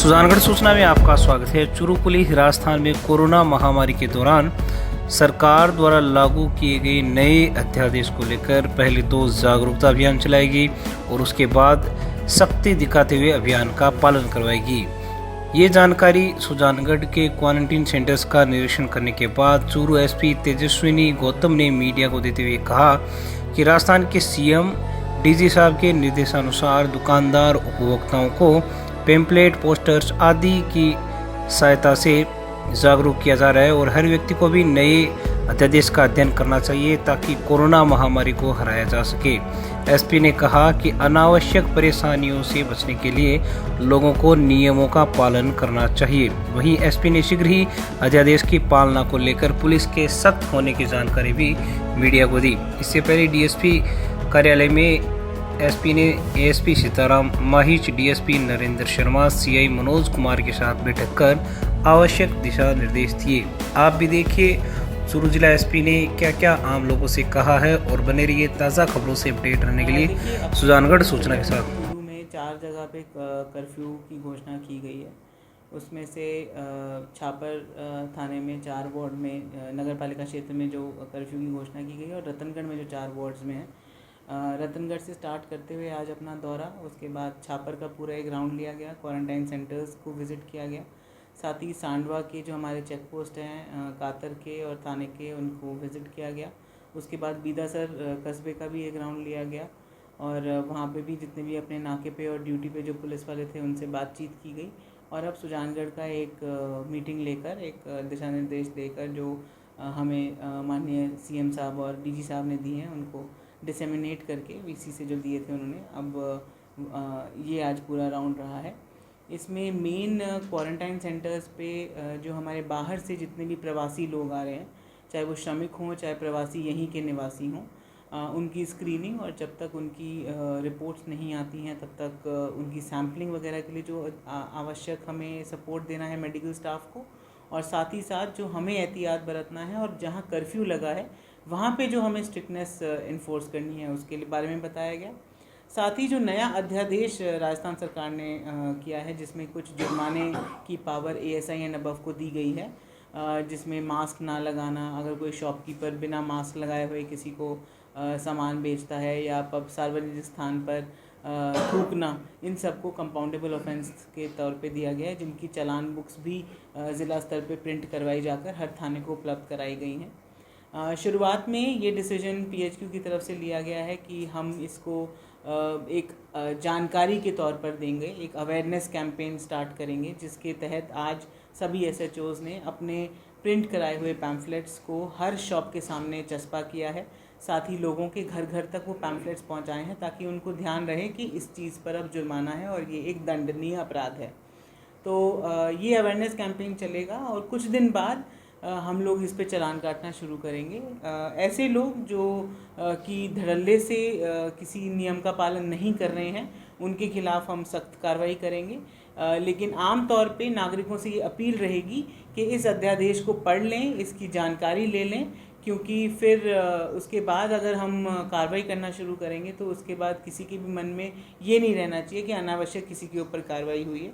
सुजानगढ़ सूचना में आपका स्वागत है। चूरू पुलिस राजस्थान में कोरोना महामारी के दौरान सरकार द्वारा लागू किए गए नए अध्यादेश को लेकर पहले तो जागरूकता अभियान चलाएगी और उसके बाद सख्ती दिखाते हुए अभियान का पालन करवाएगी। ये जानकारी सुजानगढ़ के क्वारंटीन सेंटर्स का निरीक्षण करने के बाद चूरू एसपी तेजस्विनी गौतम ने मीडिया को देते हुए कहा कि राजस्थान के सीएम डीजी साहब के निर्देशानुसार दुकानदार उपभोक्ताओं को पेम्पलेट, पोस्टर्स आदि की सहायता से जागरूक किया जा रहा है और हर व्यक्ति को भी नए अध्यादेश का अध्ययन करना चाहिए ताकि कोरोना महामारी को हराया जा सके। एसपी ने कहा कि अनावश्यक परेशानियों से बचने के लिए लोगों को नियमों का पालन करना चाहिए। वहीं एसपी ने शीघ्र ही अध्यादेश की पालना को लेकर पुलिस के सख्त होने की जानकारी भी मीडिया को दी। इससे पहले डीएसपी कार्यालय में एसपी ने ASP Sitaram Mahich, DSP Narendra Sharma, CI Manoj Kumar के साथ बैठक कर आवश्यक दिशा निर्देश दिए। आप भी देखिए चूरू जिला एसपी ने क्या क्या आम लोगों से कहा है और बने रहिए ताज़ा खबरों से अपडेट रहने के लिए सुजानगढ़ सूचना के साथ। चूरू में 4 जगह पे कर्फ्यू की घोषणा की गई है। उसमें से छापर थाने में 4 वार्ड में नगर पालिका क्षेत्र में जो कर्फ्यू की घोषणा की गई है और रतनगढ़ में जो 4 वार्ड्स में है। रतनगढ़ से स्टार्ट करते हुए आज अपना दौरा, उसके बाद छापर का पूरा एक राउंड लिया गया, क्वारंटाइन सेंटर्स को विज़िट किया गया, साथ ही सांडवा के जो हमारे चेक पोस्ट हैं कातर के और थाने के, उनको विज़िट किया गया। उसके बाद बीदासर कस्बे का भी एक राउंड लिया गया और वहाँ पे भी जितने भी अपने नाके पे और ड्यूटी पे जो पुलिस वाले थे उनसे बातचीत की गई और अब सुजानगढ़ का एक मीटिंग लेकर, एक दिशा निर्देश देकर जो हमें माननीय सीएम साहब और डीजी साहब ने दिए हैं उनको डिसेमिनेट करके वीसी से जो दिए थे उन्होंने, अब ये आज पूरा राउंड रहा है। इसमें मेन क्वारंटाइन सेंटर्स पे जो हमारे बाहर से जितने भी प्रवासी लोग आ रहे हैं, चाहे वो श्रमिक हों चाहे प्रवासी यहीं के निवासी हों, उनकी स्क्रीनिंग और जब तक उनकी रिपोर्ट्स नहीं आती हैं तब तक उनकी सैम्पलिंग वगैरह के लिए जो आवश्यक हमें सपोर्ट देना है मेडिकल स्टाफ को, और साथ ही साथ जो हमें एहतियात बरतना है और जहाँ कर्फ्यू लगा है वहाँ पे जो हमें स्ट्रिक्टनेस इन्फोर्स करनी है उसके लिए बारे में बताया गया। साथ ही जो नया अध्यादेश राजस्थान सरकार ने किया है जिसमें कुछ जुर्माने की पावर एएसआई एंड अबव को दी गई है, जिसमें मास्क ना लगाना, अगर कोई शॉपकीपर बिना मास्क लगाए हुए किसी को सामान बेचता है या पब सार्वजनिक स्थान पर थूकना, इन सबको कंपाउंडेबल ऑफेंस के तौर पे दिया गया है, जिनकी चालान बुक्स भी ज़िला स्तर पे प्रिंट करवाई जाकर हर थाने को उपलब्ध कराई गई हैं। शुरुआत में ये डिसीजन पीएचक्यू की तरफ से लिया गया है कि हम इसको एक जानकारी के तौर पर देंगे, एक अवेयरनेस कैंपेन स्टार्ट करेंगे, जिसके तहत आज सभी एसएचओज़ ने अपने प्रिंट कराए हुए पैम्फलेट्स को हर शॉप के सामने चस्पा किया है। साथ ही लोगों के घर घर तक वो पैम्फलेट्स पहुंचाए हैं ताकि उनको ध्यान रहे कि इस चीज़ पर अब जुर्माना है और ये एक दंडनीय अपराध है। तो ये अवेयरनेस कैंपेन चलेगा और कुछ दिन बाद हम लोग इस पे चालान काटना शुरू करेंगे। ऐसे लोग जो कि धड़ल्ले से किसी नियम का पालन नहीं कर रहे हैं उनके खिलाफ हम सख्त कार्रवाई करेंगे, लेकिन आम तौर पे नागरिकों से ये अपील रहेगी कि इस अध्यादेश को पढ़ लें, इसकी जानकारी ले लें, क्योंकि फिर उसके बाद अगर हम कार्रवाई करना शुरू करेंगे तो उसके बाद किसी के भी मन में ये नहीं रहना चाहिए कि अनावश्यक किसी के ऊपर कार्रवाई हुई है।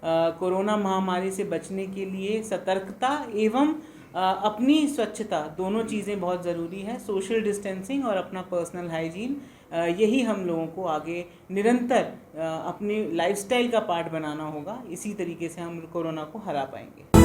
कोरोना महामारी से बचने के लिए सतर्कता एवं अपनी स्वच्छता दोनों चीज़ें बहुत ज़रूरी है। सोशल डिस्टेंसिंग और अपना पर्सनल हाइजीन, यही हम लोगों को आगे निरंतर अपनी लाइफस्टाइल का पार्ट बनाना होगा। इसी तरीके से हम कोरोना को हरा पाएंगे।